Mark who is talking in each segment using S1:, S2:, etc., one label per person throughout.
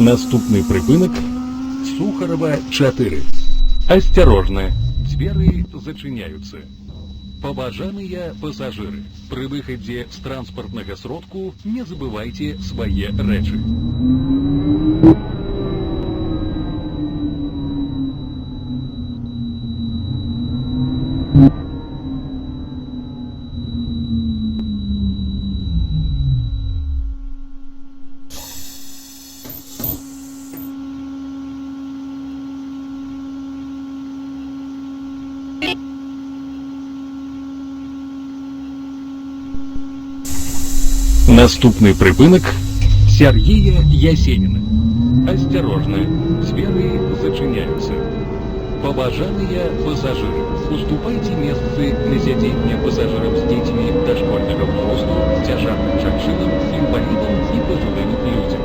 S1: Наступний припинок – Сухарова, 4. Осторожно, двери зачиняются. Поважаныя пассажиры, при выходе с транспортного сродку не забывайте свои речи. Наступний припинок – Сергея Ясенина. Осторожно, двери зачиняются. Поважаныя пассажиры, уступайте месцы для сядзення пассажирам с детьми дошкольного возрасту, цяжарным жанчынам, инвалидам и пожилым людям.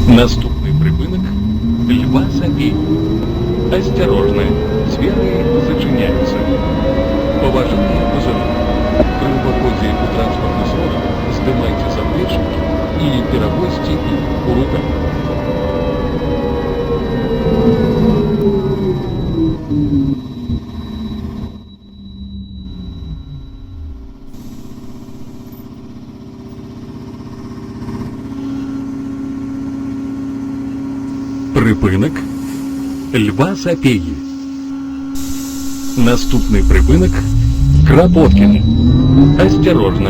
S1: Наступний припинок – Льва Сапей. Осторожно, двери зачиняются. Поважаныя пассажиры, при выходе у транспортный сродок сдымайте заплечники и перевозьте их у руках. Припинок Льва Сапеї. Наступний припинок Кропоткіна. Осторожно,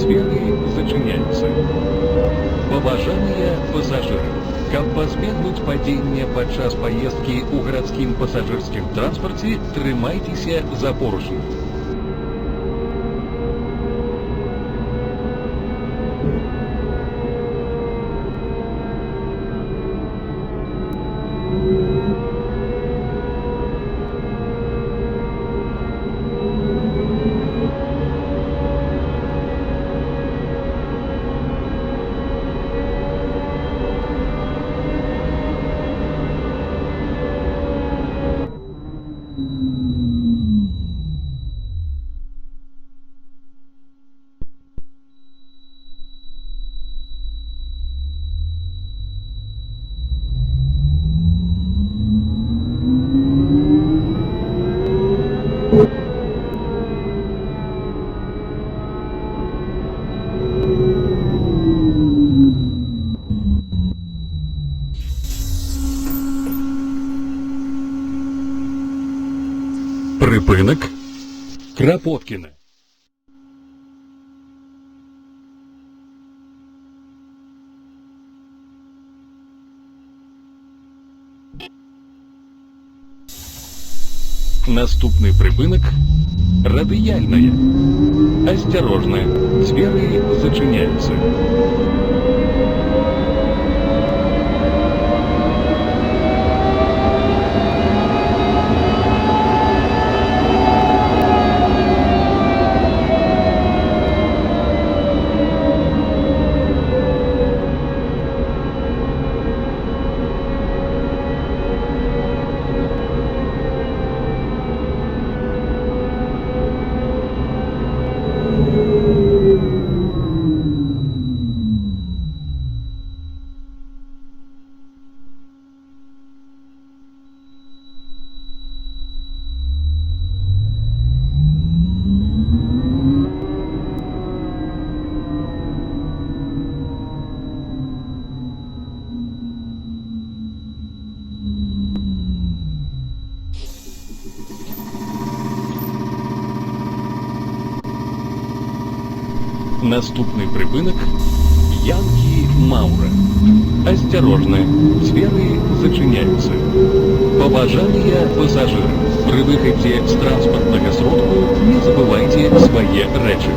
S1: двери зачиняются. Поважаныя пассажиры, каб пазбегнуць падзення падчас поездки у гарадскім пассажирскім транспорце, трымайцеся за поручні. Припинок Кропоткіна. Наступний припинок Радыяльная. Осторожно, двери зачиняются. Наступний припинок Янки Маура. Осторожно, двери зачиняются. Побажания пассажиры. При выходе с транспортного сродку не забывайте свои речи.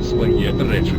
S1: Свои речи.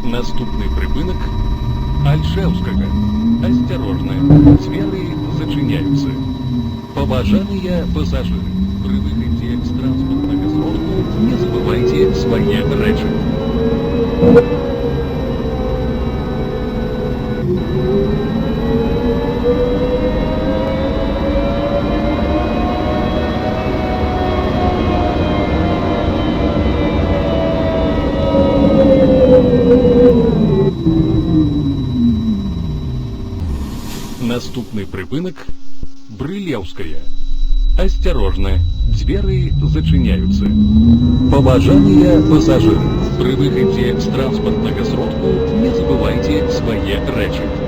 S1: Наступний припинок Альшевского. Осторожно, двери зачиняются. Побажания пассажиры. При выходе с транспортного сродку не забывайте свои речи. Наступный припынок Брылевская. Осторожно, двери зачиняются. Побажания пассажиры. При выходе с транспортного сродку не забывайте свои речи.